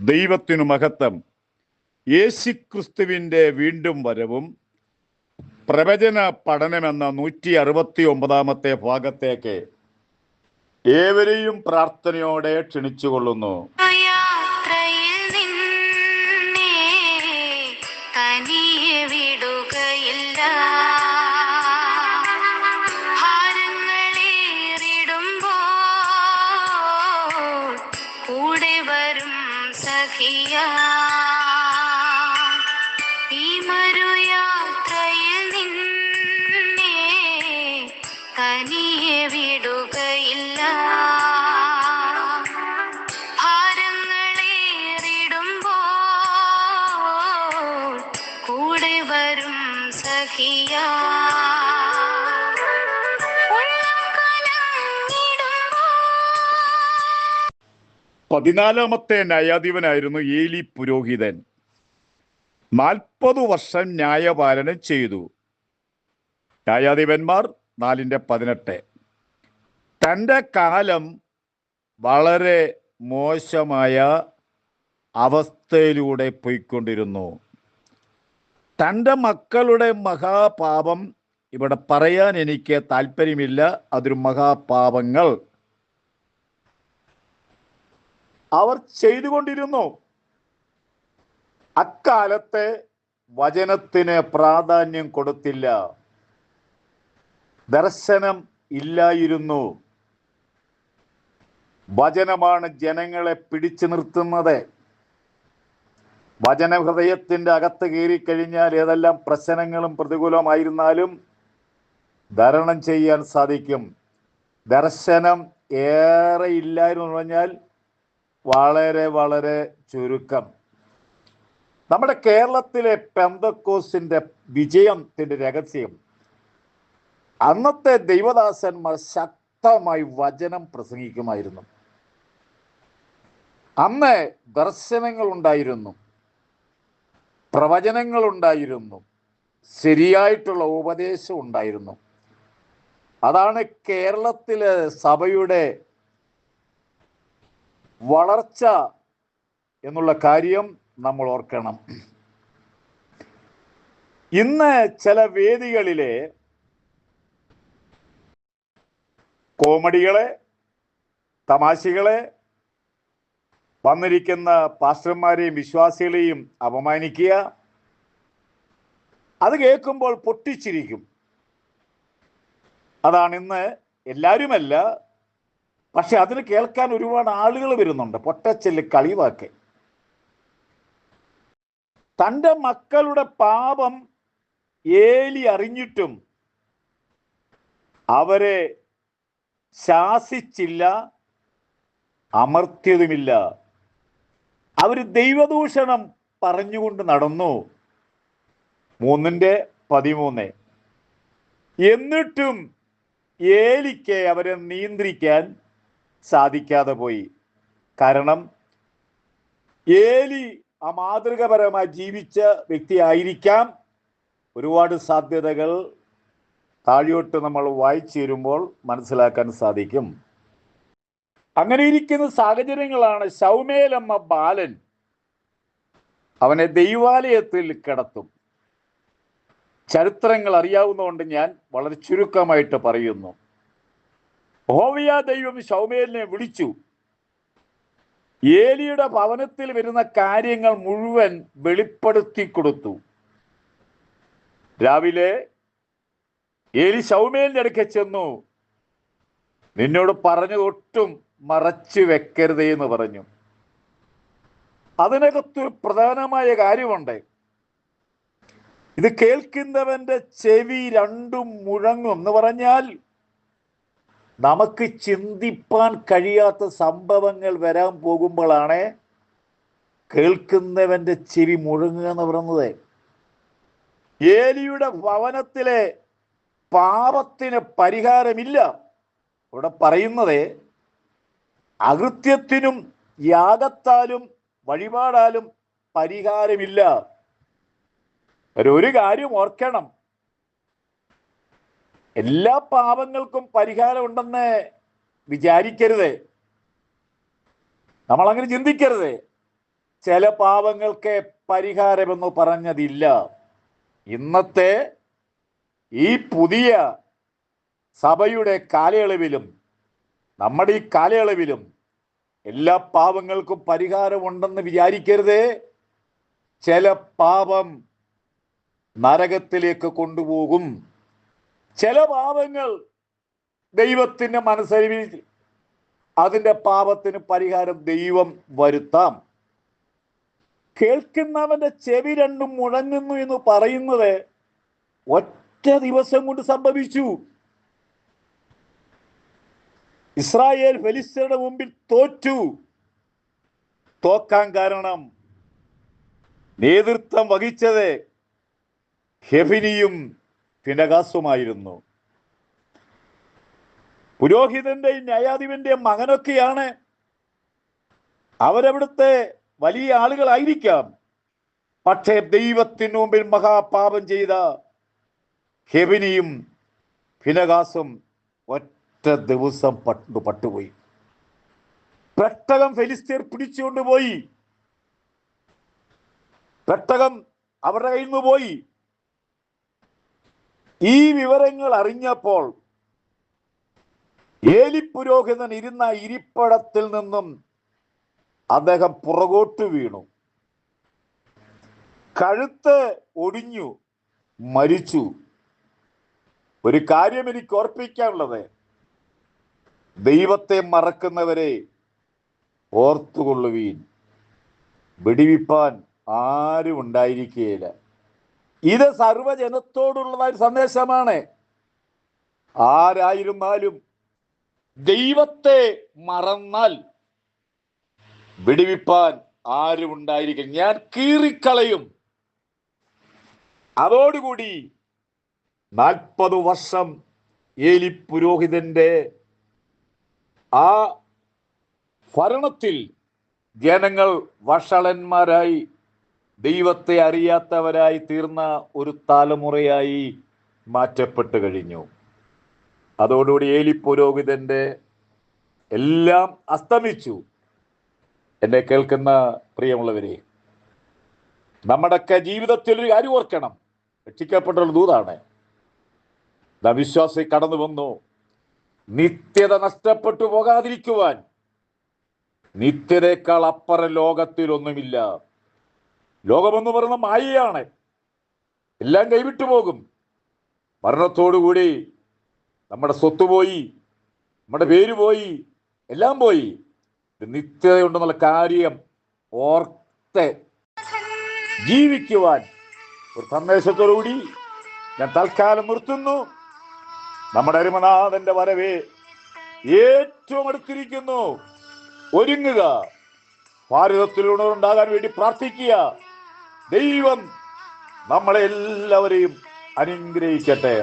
ദൈവത്തിനു മഹത്വം. യേശുക്രിസ്തുവിൻ്റെ വീണ്ടും വരവും പ്രവചന പഠനമെന്ന 169 ഭാഗത്തേക്ക് ഏവരെയും പ്രാർത്ഥനയോടെ ക്ഷണിച്ചുകൊള്ളുന്നു. പതിനാലാമത്തെ ന്യായാധിപനായിരുന്നു ഏലി പുരോഹിതൻ. 40 വർഷം ന്യായപാലനം ചെയ്തു. ന്യായാധിപന്മാർ 4:18. തൻ്റെ കാലം വളരെ മോശമായ അവസ്ഥയിലൂടെ പോയിക്കൊണ്ടിരുന്നു. തൻ്റെ മക്കളുടെ മഹാപാപം ഇവിടെ പറയാൻ എനിക്ക് താല്പര്യമില്ല. അതൊരു മഹാപാപങ്ങൾ അവർ ചെയ്തുകൊണ്ടിരുന്നു. അക്കാലത്തെ വചനത്തിന് പ്രാധാന്യം കൊടുത്തില്ല. ദർശനം ഇല്ലായിരുന്നു. വചനമാണ് ജനങ്ങളെ പിടിച്ചു നിർത്തുന്നത്. വചന ഹൃദയത്തിൻ്റെ അകത്ത് കയറിക്കഴിഞ്ഞാൽ ഏതെല്ലാം പ്രശ്നങ്ങളും പ്രതികൂലമായിരുന്നാലും ധാരണം ചെയ്യാൻ സാധിക്കും. ദർശനം ഏറെ ഇല്ലായിരുന്നു പറഞ്ഞാൽ വളരെ വളരെ ചുരുക്കം. നമ്മുടെ കേരളത്തിലെ പെന്തക്കോസ്തിൻ്റെ വിജയത്തിൻ്റെ രഹസ്യം അന്നത്തെ ദൈവദാസന്മാർ ശക്തമായി വചനം പ്രസംഗിക്കുമായിരുന്നു. അന്ന് ദർശനങ്ങൾ ഉണ്ടായിരുന്നു, പ്രവചനങ്ങൾ ഉണ്ടായിരുന്നു, ശരിയായിട്ടുള്ള ഉപദേശം ഉണ്ടായിരുന്നു. അതാണ് കേരളത്തിലെ സഭയുടെ വളർച്ച എന്നുള്ള കാര്യം നമ്മൾ ഓർക്കണം. ഇന്ന് ചില വേദികളിലെ കോമഡികളെ, തമാശകളെ, വന്നിരിക്കുന്ന പാസ്റ്റർമാരെയും വിശ്വാസികളെയും അപമാനിക്കുക, അത് കേൾക്കുമ്പോൾ പൊട്ടിച്ചിരിക്കും. അതാണ് ഇന്ന്. എല്ലാവരുമല്ല, പക്ഷെ അതിന് കേൾക്കാൻ ഒരുപാട് ആളുകൾ വരുന്നുണ്ട്. പൊട്ടച്ചെല്ല് കളിവാക്ക്. തൻ്റെ മക്കളുടെ പാപം ഏലി അറിഞ്ഞിട്ടും അവരെ ശാസിച്ചില്ല, അമർത്തിയതുമില്ല. അവർ ദൈവദൂഷണം പറഞ്ഞുകൊണ്ട് നടന്നു. 3:13. എന്നിട്ടും ഏലിക്ക് അവരെ നിയന്ത്രിക്കാൻ സാധിക്കാതെ പോയി. കാരണം ഏലി മാതൃകപരമായി ജീവിച്ച വ്യക്തിയായിരിക്കാം. ഒരുപാട് സാധ്യതകൾ താഴോട്ട് നമ്മൾ വായിച്ചു വരുമ്പോൾ മനസ്സിലാക്കാൻ സാധിക്കും. അങ്ങനെ ഇരിക്കുന്ന സാഹചര്യങ്ങളാണ് ശൗമേലമ്മ ബാലൻ അവനെ ദൈവാലയത്തിൽ കിടത്തും. ചരിത്രങ്ങൾ അറിയാവുന്നതുകൊണ്ട് ഞാൻ വളരെ ചുരുക്കമായിട്ട് പറയുന്നു. യഹോവ ദൈവം ശൗമേലിനെ വിളിച്ചു. ഏലിയുടെ ഭവനത്തിൽ വരുന്ന കാര്യങ്ങൾ മുഴുവൻ വെളിപ്പെടുത്തി കൊടുത്തു. രാവിലെ ഏലി ശൗമേലിന്റെ അടുക്ക ചെന്നു. നിന്നോട് പറഞ്ഞത് ഒട്ടും മറച്ചു വെക്കരുതേ എന്ന് പറഞ്ഞു. അതിനകത്തൊരു പ്രധാനമായ കാര്യമുണ്ട്. ഇത് കേൾക്കുന്നവന്റെ ചെവി രണ്ടും മുഴങ്ങും എന്ന് പറഞ്ഞാൽ നമുക്ക് ചിന്തിപ്പാൻ കഴിയാത്ത സംഭവങ്ങൾ വരാൻ പോകുമ്പോഴാണ് കേൾക്കുന്നവന്റെ ചെവി മുഴങ്ങുക എന്ന് പറയുന്നത്. ഏലിയുടെ ഭവനത്തിലെ പാപത്തിന് പരിഹാരമില്ല. ഇവിടെ പറയുന്നത് അകൃത്യത്തിനും യാഗത്താലും വഴിപാടാലും പരിഹാരമില്ല. ഒരു കാര്യം ഓർക്കണം, എല്ലാ പാപങ്ങൾക്കും പരിഹാരം ഉണ്ടെന്ന് വിചാരിക്കരുത്. നമ്മളങ്ങനെ ചിന്തിക്കരുത്. ചില പാവങ്ങൾക്ക് പരിഹാരമെന്ന് പറഞ്ഞതില്ല. ഇന്നത്തെ ഈ പുതിയ സഭയുടെ കാലയളവിലും നമ്മുടെ ഈ കാലയളവിലും എല്ലാ പാവങ്ങൾക്കും പരിഹാരമുണ്ടെന്ന് വിചാരിക്കരുതേ. ചില പാപം നരകത്തിലേക്ക് കൊണ്ടുപോകും. ചില പാപങ്ങൾ ദൈവത്തിന്റെ മനസ്സരിവിൽ അതിൻ്റെ പാപത്തിന് പരിഹാരം ദൈവം വരുത്താം. കേൾക്കുന്നവന്റെ ചെവി രണ്ടും മുഴങ്ങുന്നു എന്ന് പറയുന്നത് ഒറ്റ ദിവസം കൊണ്ട് സംഭവിച്ചു. ഇസ്രായേൽ ഫെലിസ്ത്യരുടെ മുമ്പിൽ തോറ്റു. തോക്കാൻ കാരണം നേതൃത്വം വഹിച്ചത് ഹെഫിനിയും ഫിനെഹാസുമായിരുന്നു. പുരോഹിതന്റെയും ന്യായാധിപന്റെയും മകനൊക്കെയാണ്. അവരവിടുത്തെ വലിയ ആളുകളായിരിക്കാം. പക്ഷേ ദൈവത്തിന് മുമ്പിൽ മഹാപാപം ചെയ്ത ഹെഫിനിയും ഫിനെഹാസും ഒറ്റ ദിവസം പട്ടുപോയി. പെട്ടകം ഫെലിസ്ത്യർ പിടിച്ചുകൊണ്ടുപോയി. പെട്ടകം അവരുടെ കയ്യിൽ നിന്ന് പോയി. ഈ വിവരങ്ങൾ അറിഞ്ഞപ്പോൾ ഏലി പുരോഹിതൻ ഇരുന്ന ഇരിപ്പിടത്തിൽ നിന്നും അദ്ദേഹം പുറകോട്ട് വീണു. കഴുത്ത് ഒടിഞ്ഞു, മരിച്ചു. ഒരു കാര്യം എനിക്ക് ഓർപ്പിക്കാനുള്ളത്, ദൈവത്തെ മറക്കുന്നവരെ ഓർത്തുകൊള്ളുവീൻ, വിടിവിപ്പാൻ ആരും ഉണ്ടായിരിക്കുകയില്ല. ഇത് സർവജനത്തോടുള്ളതായ സന്ദേശമാണ്. ആരായിരുന്നാലും ദൈവത്തെ മറന്നാൽ വിടിവിപ്പാൻ ആരും ഉണ്ടായിരിക്കും. ഞാൻ കീറിക്കളയും. അതോടുകൂടി 40 വർഷം ഏലി പുരോഹിതന്റെ ആ ഭരണത്തിൽ ജനങ്ങൾ വഷളന്മാരായി ദൈവത്തെ അറിയാത്തവരായി തീർന്ന ഒരു തലമുറയായി മാറ്റപ്പെട്ടു കഴിഞ്ഞു. അതോടുകൂടി ഏലി പുരോഹിതന്റെ എല്ലാം അസ്തമിച്ചു. എന്നെ കേൾക്കുന്ന പ്രിയമുള്ളവരെ, നമ്മുടെയൊക്കെ ജീവിതത്തിൽ ഒരു കാര്യം ഓർക്കണം. രക്ഷിക്കപ്പെട്ട ഒരു ദൂതാണ്. വിശ്വാസി കടന്നു വന്നു. നിത്യത നഷ്ടപ്പെട്ടു പോകാതിരിക്കുവാൻ നിത്യതയേക്കാൾ അപ്പുറം ലോകത്തിലൊന്നുമില്ല. ലോകമെന്ന് പറയുന്ന മായയാണ്. എല്ലാം കൈവിട്ടു പോകും. മരണത്തോടുകൂടി നമ്മുടെ സ്വത്ത് പോയി, നമ്മുടെ പേര് പോയി, എല്ലാം പോയി. നിത്യതയുണ്ടെന്നുള്ള കാര്യം ഓർത്ത് ജീവിക്കുവാൻ ഒരു സന്ദേശത്തോടുകൂടി ഞാൻ തൽക്കാലം നിർത്തുന്നു. നമ്മുടെ അരുമനാഥന്റെ വരവേ ഏറ്റവും അടുത്തിരിക്കുന്നു. ഒരുങ്ങുക. ഭാരതത്തിൽ ഉണർവുണ്ടാകാൻ വേണ്ടി പ്രാർത്ഥിക്കുക. ദൈവം നമ്മളെ എല്ലാവരെയും അനുഗ്രഹിക്കട്ടെ.